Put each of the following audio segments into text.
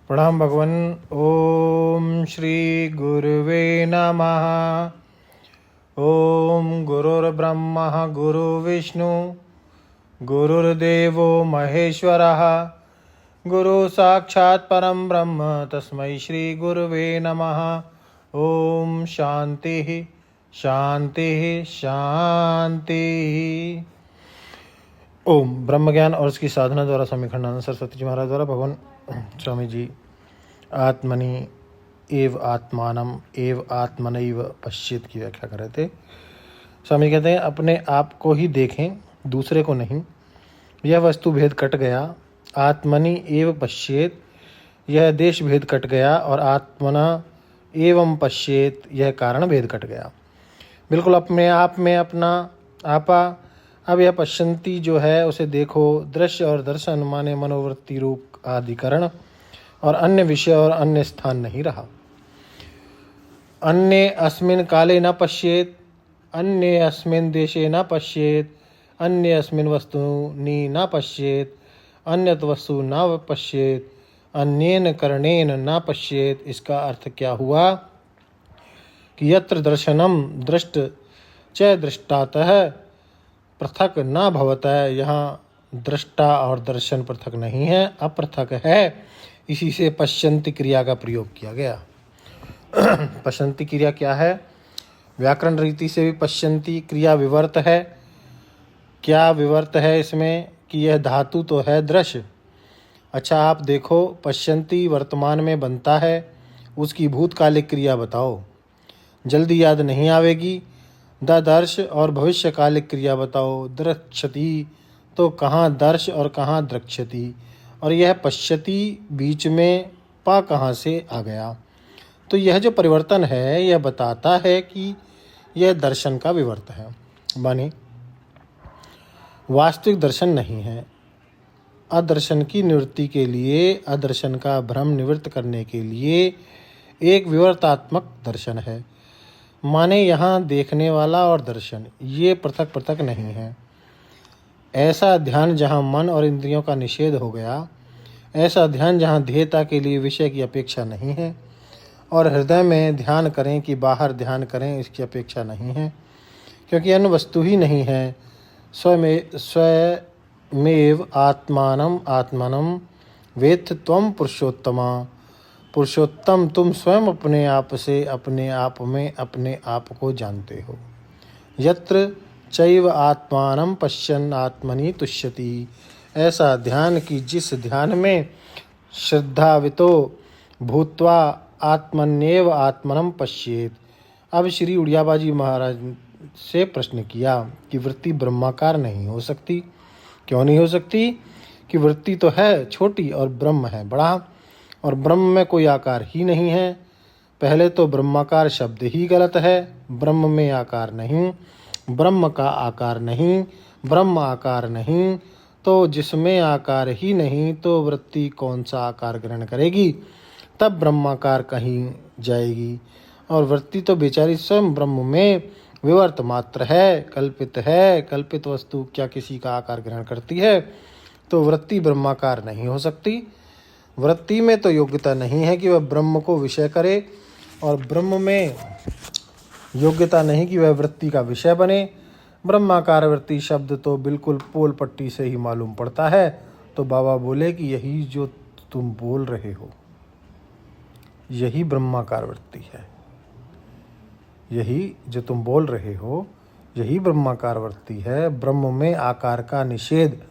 प्रणाम भगवान। ओम श्री गुरुवे नमः। ओम गुरुर्ब्रह्मा गुरुर्विष्णु गुरुर्देवो महेश्वरः गुरु साक्षात् परम ब्रह्म तस्मै श्री गुरुवे नमः। ओम शांति शांति शांति। ओम ब्रह्म ज्ञान और उसकी साधना द्वारा स्वामी खंडानंद सरस्वती जी महाराज द्वारा भगवान स्वामी जी आत्मनि एव आत्मानम एव आत्मनैव पश्येत की व्याख्या कर रहे थे। स्वामी कहते हैं अपने आप को ही देखें, दूसरे को नहीं। यह वस्तु भेद कट गया। आत्मनि एव पश्येत, यह देश भेद कट गया। और आत्मना एवं पश्येत, यह कारण भेद कट गया। बिल्कुल अपने आप में अपना आपा। अब यह पश्यंती जो है उसे देखो। दृश्य और दर्शन माने मनोवृत्ति रूप आदिकरण और अन्य विषय और अन्य स्थान नहीं रहा। अन्य अस्मिन् काले न पश्येत, अन्य अस्मिन् देशे न पश्येत, अन्य अस्मिन् वस्तुनि न पश्येत, अन्यत वस्तु न पश्येत, अन्येन करणेन न पश्येत। इसका अर्थ क्या हुआ कि यत्र दर्शनम दृष्ट च दृष्टातः पृथक न भवतः, यहाँ दृष्टा और दर्शन पृथक नहीं है, अपृथक है। इसी से पश्यन्ति क्रिया का प्रयोग किया गया। पश्यन्ति क्रिया क्या है? व्याकरण रीति से भी पश्यन्ति क्रिया विवर्त है। क्या विवर्त है इसमें कि यह धातु तो है दृश्य। अच्छा आप देखो, पश्यन्ति वर्तमान में बनता है, उसकी भूतकालिक क्रिया बताओ। जल्दी याद नहीं आवेगी। दर्श और भविष्यकालिक क्रिया बताओ। द्रक्ष्यति तो कहाँ दर्श और कहाँ द्रक्ष्यति, और यह पश्यति बीच में पा कहाँ से आ गया। तो यह जो परिवर्तन है यह बताता है कि यह दर्शन का विवर्त है, माने वास्तविक दर्शन नहीं है। अदर्शन की निवृत्ति के लिए, अदर्शन का भ्रम निवृत्त करने के लिए एक विवर्तात्मक दर्शन है। माने यहाँ देखने वाला और दर्शन ये पृथक पृथक नहीं है। ऐसा ध्यान जहाँ मन और इंद्रियों का निषेध हो गया, ऐसा ध्यान जहाँ ध्येयता के लिए विषय की अपेक्षा नहीं है, और हृदय में ध्यान करें कि बाहर ध्यान करें इसकी अपेक्षा नहीं है, क्योंकि अन्य वस्तु ही नहीं है। स्वयमेव आत्मानम आत्मनम वेत्थ त्वं पुरुषोत्तमा। पुरुषोत्तम तुम स्वयं अपने आप से अपने आप में अपने आप को जानते हो। यत्र चैव आत्मानं पश्यन् आत्मनि तुष्यति। ऐसा ध्यान कि जिस ध्यान में श्रद्धावितो भूत्वा आत्मन्येव आत्मनं पश्येत। अब श्री उड़ियाबाजी महाराज से प्रश्न किया कि वृत्ति ब्रह्माकार नहीं हो सकती। क्यों नहीं हो सकती? कि वृत्ति तो है छोटी और ब्रह्म है बड़ा, और ब्रह्म में कोई आकार ही नहीं है। पहले तो ब्रह्माकार शब्द ही गलत है। ब्रह्म में आकार नहीं, ब्रह्म का आकार नहीं, ब्रह्म आकार नहीं। तो जिसमें आकार ही नहीं तो वृत्ति कौन सा आकार ग्रहण करेगी? तब ब्रह्माकार कहीं जाएगी। और वृत्ति तो बेचारी स्वयं ब्रह्म में विवर्त मात्र है, कल्पित है। कल्पित वस्तु क्या किसी का आकार ग्रहण करती है? तो वृत्ति ब्रह्माकार नहीं हो सकती। वृत्ति में तो योग्यता नहीं है कि वह ब्रह्म को विषय करे, और ब्रह्म में योग्यता नहीं कि वह वृत्ति का विषय बने। ब्रह्माकार वृत्ति शब्द तो बिल्कुल पोल पट्टी से ही मालूम पड़ता है। तो बाबा बोले कि यही जो तुम बोल रहे हो यही ब्रह्माकार वृत्ति है। यही जो तुम बोल रहे हो यही ब्रह्माकार वृत्ति है। ब्रह्म में आकार का निषेध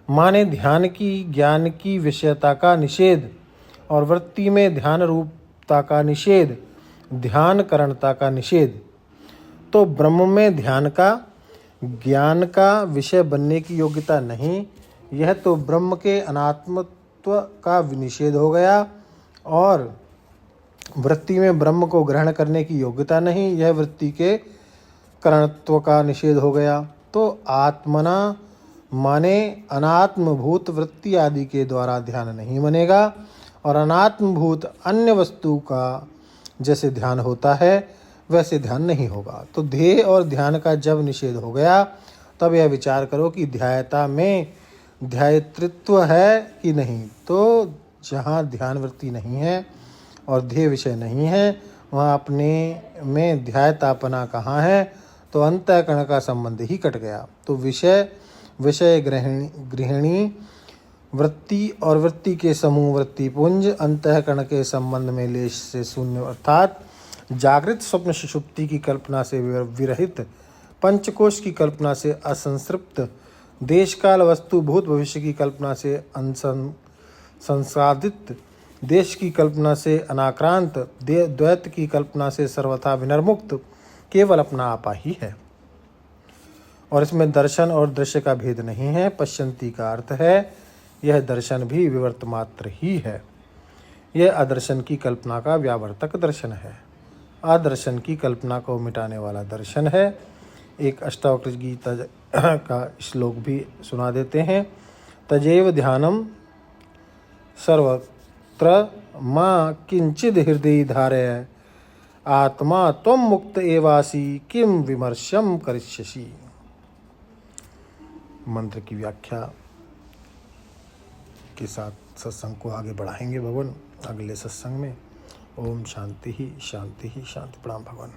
माने ध्यान की, ज्ञान की विषयता का निषेध, और वृत्ति में ध्यान रूपता का निषेध, ध्यान करणता का निषेध। तो ब्रह्म में ध्यान का, ज्ञान का विषय बनने की योग्यता नहीं। यह तो ब्रह्म के अनात्मत्व का निषेध हो गया, और वृत्ति में ब्रह्म को ग्रहण करने की योग्यता नहीं। यह वृत्ति के करणत्व का निषेध हो गया। तो आत्मना माने अनात्मभूत वृत्ति आदि के द्वारा ध्यान नहीं बनेगा, और अनात्मभूत अन्य वस्तु का जैसे ध्यान होता है वैसे ध्यान नहीं होगा। तो ध्येय और ध्यान का जब निषेध हो गया तब यह विचार करो कि ध्यायता में ध्यायतृत्व है कि नहीं। तो जहाँ ध्यान वृत्ति नहीं है और ध्येय विषय नहीं है, वहाँ अपने में ध्यायतापना कहाँ है? तो अंतःकरण का संबंध ही कट गया। तो विषय गृहिणी वृत्ति और वृत्ति के समूह वृत्ति पुंज अंतःकरण के संबंध में लेश से शून्य, अर्थात जागृत स्वप्न सुषुप्ति की कल्पना से विरहित, पंचकोश की कल्पना से असंसृप्त, देश काल वस्तु भूत भविष्य की कल्पना से संसाधित, देश की कल्पना से अनाक्रांत, द्वैत की कल्पना से सर्वथा विनर्मुक्त केवल अपना आपा ही है। और इसमें दर्शन और दृश्य का भेद नहीं है। पश्यंती का अर्थ है यह दर्शन भी विवर्त मात्र ही है। यह अदर्शन की कल्पना का व्यावर्तक दर्शन है। अदर्शन की कल्पना को मिटाने वाला दर्शन है। एक अष्टावक्र गीता का श्लोक भी सुना देते हैं। तजेव ध्यानम सर्वत्र मां किंचिद हृदय धारय, आत्मा त्वं मुक्त एवासी किम विमर्शम करिष्यसि। मंत्र की व्याख्या के साथ सत्संग को आगे बढ़ाएंगे भगवान अगले सत्संग में। ओम शांति ही शांति ही शांति। प्रणाम भगवान।